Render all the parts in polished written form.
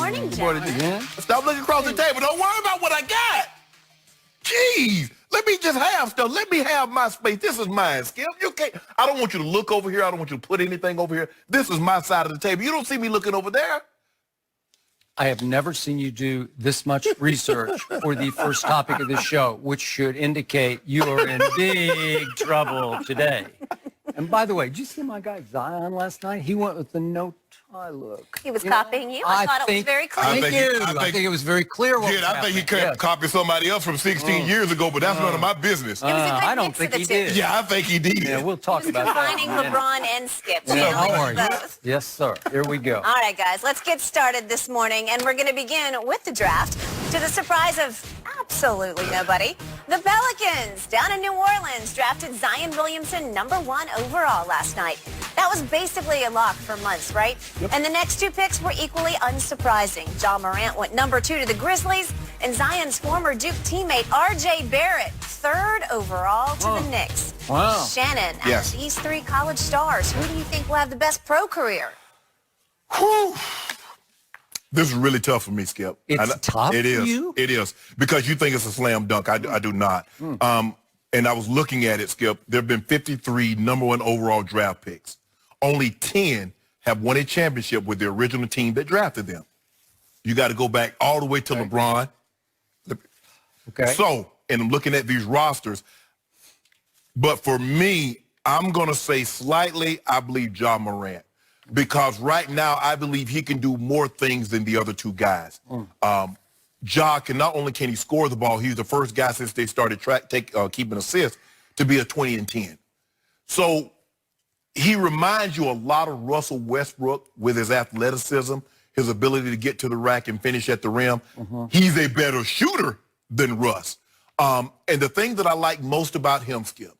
morning, Good morning, gentlemen. yeah. Stop looking across the table. Don't worry about what I got. Jeez, let me just have stuff. Let me have my space. This is mine, Skip. You can't. I don't want you to look over here. I don't want you to put anything over here. This is my side of the table. You don't see me looking over there. I have never seen you do this much research for the first topic of the show, which should indicate you are in big trouble today. And by the way, did you see my guy Zion last night? He went with the no-tie look. He was copying you. I thought it was very clear. I think it was very clear what was I think he copied somebody else from 16 years ago, but that's none of my business. It was a good I don't mix think of he the two. did. Yeah, I think he did. Yeah, we'll talk about that. Combining LeBron and Skip. Yeah, How how are you? both. Yes, sir. Here we go. All right, guys, let's get started this morning, and we're going to begin with the draft. To the surprise of absolutely nobody, the Pelicans down in New Orleans drafted Zion Williamson #1 overall last night. That was basically a lock for months, right? Yep. And the next two picks were equally unsurprising. Ja Morant went #2 to the Grizzlies, and Zion's former Duke teammate R.J. Barrett 3rd overall to the Knicks. Wow. Shannon, out Yes. of these three college stars, who do you think will have the best pro career? Whew. This is really tough for me, Skip. It's tough It is. for you? It is. Because you think it's a slam dunk. I do not. And I was looking at it, Skip. There have been 53 #1 overall draft picks. Only 10 have won a championship with the original team that drafted them. You got to go back all the way to LeBron. Okay. So, and I'm looking at these rosters. But for me, I'm going to say slightly, I believe Ja Morant. Because right now, I believe he can do more things than the other two guys. Ja can not only can he score the ball, he's the first guy since they started keeping assists to be a 20 and 10. So he reminds you a lot of Russell Westbrook with his athleticism, his ability to get to the rack and finish at the rim. He's a better shooter than Russ. And the thing that I like most about him, Skip,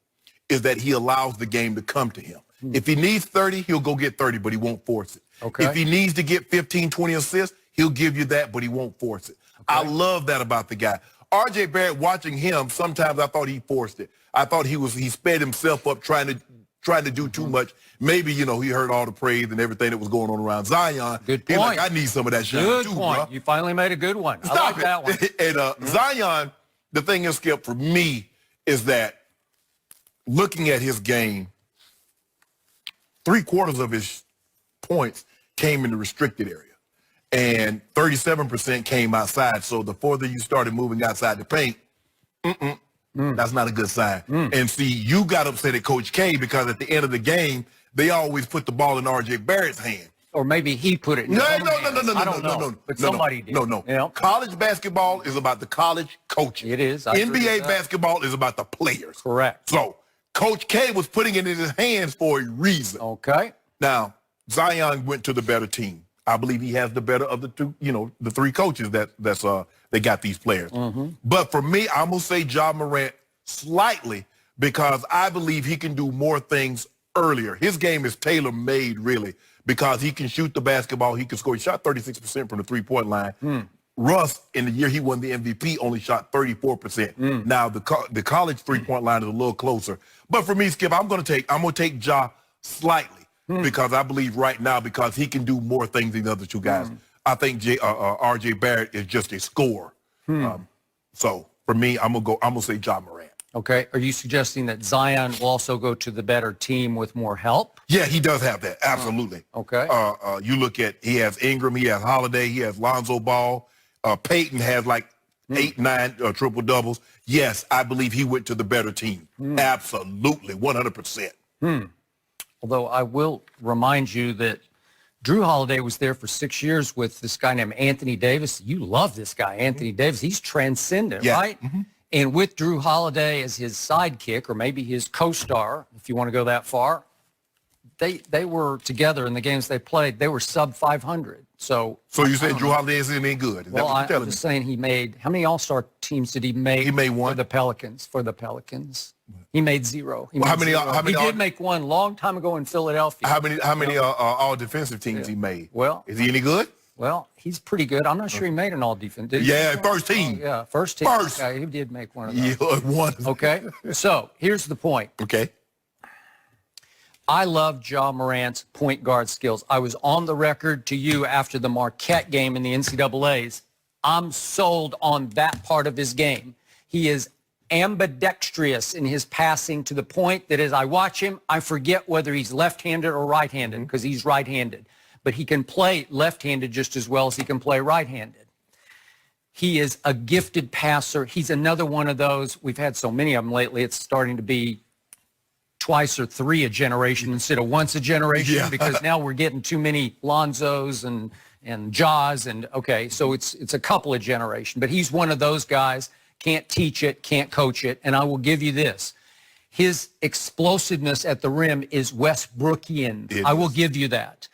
is that he allows the game to come to him. If he needs 30, he'll go get 30, but he won't force it. Okay. If he needs to get 15, 20 assists, he'll give you that, but he won't force it. Okay. I love that about the guy. R.J. Barrett, watching him, sometimes I thought he forced it. I thought he sped himself up trying to do too much. Maybe, he heard all the praise and everything that was going on around Zion. Good He's point. like, I need some of that shine Good too, point. bro. You finally made a good one. Stop I like that one. And Zion, the thing is, Skip, for me, is that looking at his game, 3/4 of his points came in the restricted area, and 37% came outside. So the further you started moving outside the paint, that's not a good sign. And see, you got upset at Coach K because at the end of the game, they always put the ball in R.J. Barrett's hand. Or maybe he put it in No. I don't know. But somebody did. No. You know? College basketball is about the college coaching. It is. I agree NBA with that. basketball is about the players. Correct. So Coach K was putting it in his hands for a reason. Okay. Now, Zion went to the better team. I believe he has the better of the two, the three coaches they got these players. But for me, I'm going to say Ja Morant slightly because I believe he can do more things earlier. His game is tailor-made, really, because he can shoot the basketball. He can score. He shot 36% from the three-point line. Russ, in the year he won the MVP, only shot 34%. Now, the college three-point line is a little closer. But for me, Skip, I'm going to take Ja slightly. Because I believe right now, because he can do more things than the other two guys. I think R.J. Barrett is just a scorer. So for me, I'm gonna say Ja Morant. Okay. Are you suggesting that Zion will also go to the better team with more help? Yeah, he does have that. Absolutely. Okay. You look at, he has Ingram, he has Holiday, he has Lonzo Ball. Peyton has like 8, 9 triple doubles. Yes, I believe he went to the better team. Absolutely, 100%. Although I will remind you that Drew Holiday was there for 6 years with this guy named Anthony Davis. You love this guy, Anthony Davis. He's transcendent, right? And with Drew Holiday as his sidekick, or maybe his co-star, if you want to go that far, they were together in the games they played. They were sub 500. So you said Drew Holiday isn't any good? Is that what you're telling I'm me? just saying he made, how many All-Star teams did he make? He made one. For the Pelicans. He made 0. He Well, made how many He did make one long time ago in Philadelphia. How many all defensive teams he made? Well, is he any good? Well, he's pretty good. I'm not sure he made an all defense. Yeah, first team. Yeah, first team. First. Okay, he did make one of those. Yeah, one. Okay, so here's the point. Okay. I love Ja Morant's point guard skills. I was on the record to you after the Marquette game in the NCAAs. I'm sold on that part of his game. He is ambidextrous in his passing to the point that as I watch him, I forget whether he's left-handed or right-handed because he's right-handed. But he can play left-handed just as well as he can play right-handed. He is a gifted passer. He's another one of those. We've had so many of them lately. It's starting to be twice or three a generation instead of once a generation because now we're getting too many Lonzos and Jaws and okay, so it's a couple of generation. But he's one of those guys, can't teach it, can't coach it. And I will give you this. His explosiveness at the rim is Westbrookian. I will give you that.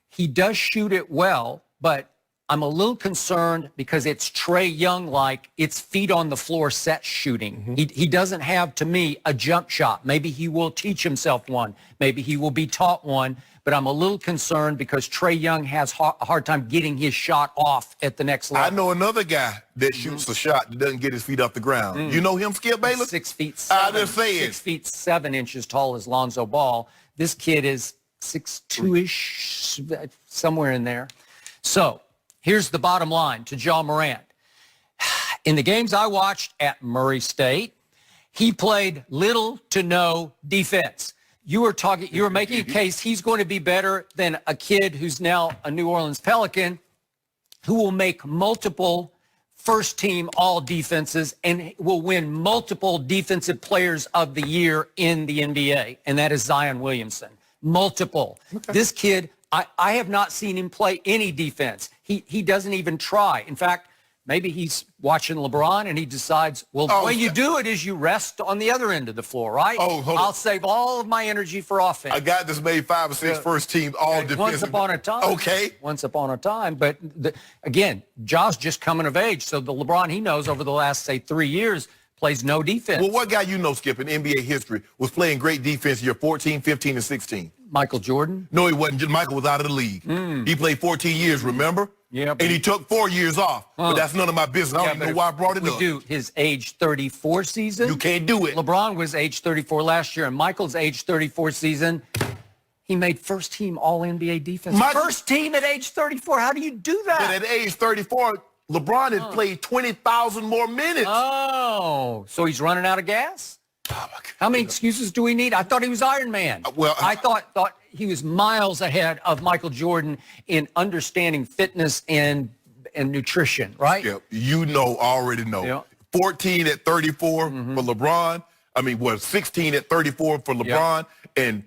He does shoot it well, but I'm a little concerned because it's Trae Young-like, it's feet on the floor set shooting. He doesn't have, to me, a jump shot. Maybe he will teach himself one. Maybe he will be taught one. But I'm a little concerned because Trae Young has a hard time getting his shot off at the next level. I know another guy that shoots a shot that doesn't get his feet off the ground. You know him, Skip Bayless? 6 feet 7. I just saying. 6 feet 7 inches tall as Lonzo Ball. This kid is 6'2"-ish, somewhere in there. So here's the bottom line to Ja Morant. In the games I watched at Murray State, he played little to no defense. You were making a case he's going to be better than a kid who's now a New Orleans Pelican who will make multiple first-team all defenses and will win multiple defensive players of the year in the NBA, and that is Zion Williamson. Multiple. Okay. This kid, I have not seen him play any defense. He doesn't even try. In fact, maybe he's watching LeBron and he decides, well, the way you do it is you rest on the other end of the floor, right? I'll save all of my energy for offense. A guy that's made 5 or 6 first teams all defensive. Once upon a time. Okay. Once upon a time. But, again, Ja's just coming of age. So the LeBron he knows over the last, say, 3 years plays no defense. Well, what guy you know, Skip, in NBA history was playing great defense year 14, 15, and 16? Michael Jordan? No, he wasn't. Michael was out of the league. He played 14 years, remember? Yeah. And he took 4 years off. But that's none of my business. I don't even know why I brought it up. We do his age 34 season. You can't do it. LeBron was age 34 last year, and Michael's age 34 season. He made first team All-NBA defense. First team at age 34. How do you do that? But at age 34, LeBron has played 20,000 more minutes. Oh, so he's running out of gas? Oh, my God. How many excuses do we need? I thought he was Iron Man. I thought he was miles ahead of Michael Jordan in understanding fitness and nutrition, right? Yeah, you already know. Yeah. 14 at 34 for LeBron. I mean, 16 at 34 for LeBron and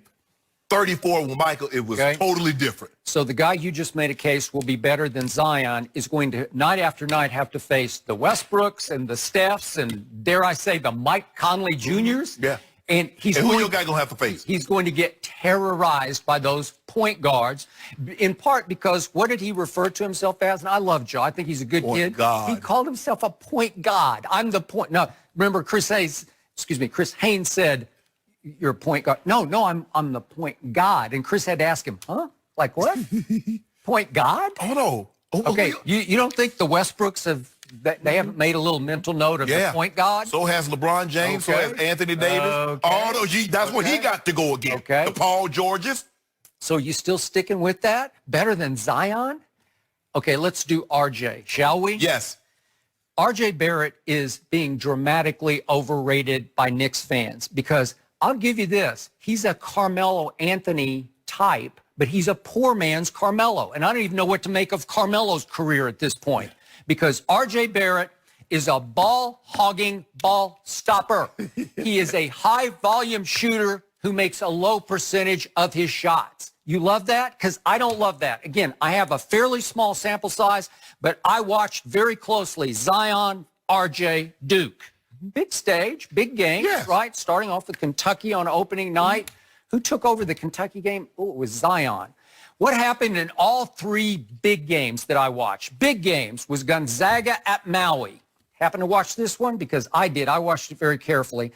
34 with Michael, it was totally different. So the guy you just made a case will be better than Zion is going to, night after night, have to face the Westbrooks and the Stephs and, dare I say, the Mike Conley Juniors. Yeah. And who your guy going to have to face? He's going to get terrorized by those point guards, in part because what did he refer to himself as? And I love Joe. I think he's a good kid. God. He called himself a point god. I'm the point. No, remember Chris Haynes said, you're a point guard. No, I'm the point god. And Chris had to ask him, huh? Like what? Point god? Oh, no. Okay, you don't think the Westbrooks they haven't made a little mental note of the point god? So has LeBron James, so has Anthony Davis. That's what he got to go against. The Paul Georges. So you still sticking with that? Better than Zion? Okay, let's do RJ, shall we? Yes. RJ Barrett is being dramatically overrated by Knicks fans because I'll give you this. He's a Carmelo Anthony type, but he's a poor man's Carmelo. And I don't even know what to make of Carmelo's career at this point because RJ Barrett is a ball-hogging ball stopper. He is a high-volume shooter who makes a low percentage of his shots. You love that? Because I don't love that. Again, I have a fairly small sample size, but I watched very closely Zion, RJ, Duke. Big stage, big game, right? Starting off with Kentucky on opening night. Who took over the Kentucky game? Oh, it was Zion. What happened in all 3 big games that I watched? Big games was Gonzaga at Maui. Happened to watch this one because I did. I watched it very carefully.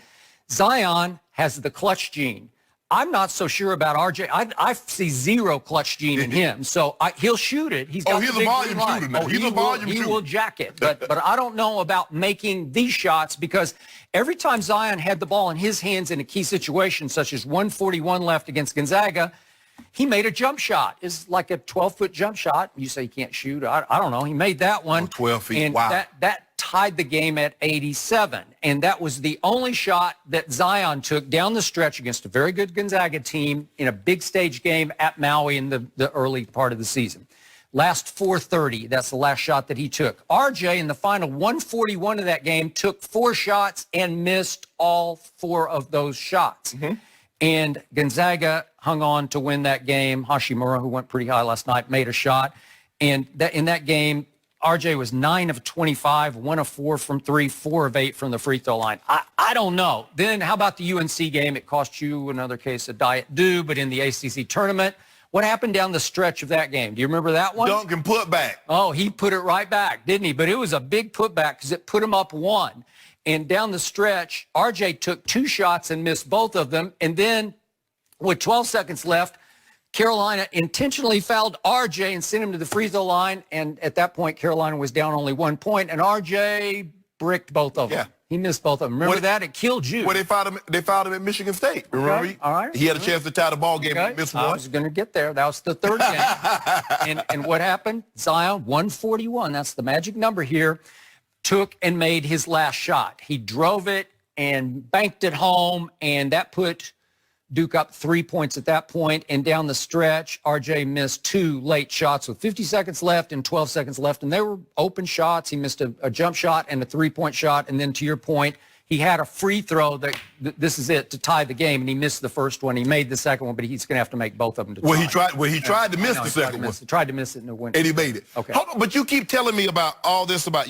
Zion has the clutch gene. I'm not so sure about RJ. I see zero clutch gene in him, so he'll shoot it. He's got he's the a big volume green light. shooter now. He's a volume He shooter. will jack it, but I don't know about making these shots, because every time Zion had the ball in his hands in a key situation, such as 1:41 left against Gonzaga, he made a jump shot. It's like a 12-foot jump shot. You say he can't shoot. I don't know. He made that one. 12 feet. And Wow. that tied the game at 87. And that was the only shot that Zion took down the stretch against a very good Gonzaga team in a big stage game at Maui in the early part of the season. Last 4:30, that's the last shot that he took. RJ, in the final 1:41 of that game, took 4 shots and missed all 4 of those shots. And Gonzaga hung on to win that game. Hashimura, who went pretty high last night, made a shot. And in that game, RJ was 9 of 25, 1 of 4 from 3, 4 of 8 from the free throw line. I don't know. Then how about the UNC game? It cost you another case of Diet Dew, but in the ACC tournament, what happened down the stretch of that game? Do you remember that one? Dunk and put back. Oh, he put it right back, didn't he? But it was a big putback because it put him up 1. And down the stretch, RJ took 2 shots and missed both of them. And then with 12 seconds left, Carolina intentionally fouled RJ and sent him to the free throw line. And at that point, Carolina was down only 1 point, and RJ bricked both of them. Yeah. He missed both of them. Remember that? It killed you. Well, they fouled him at Michigan State. Remember? All right. He had a chance to tie the ball game and missed one. I was going to get there. That was the third game. And what happened? Zion, 141. That's the magic number here. Took and made his last shot. He drove it and banked it home, and that put Duke up 3 points at that point. And down the stretch, RJ missed 2 late shots with 50 seconds left and 12 seconds left, and they were open shots. He missed a jump shot and a 3-point shot, and then to your point, he had a free throw that this is it to tie the game, and he missed the first one. He made the second one, but he's going to have to make both of them to tie. He tried to miss the second one. He tried to miss it and it went. And he made it. Okay. Hold on, but you keep telling me about all this about,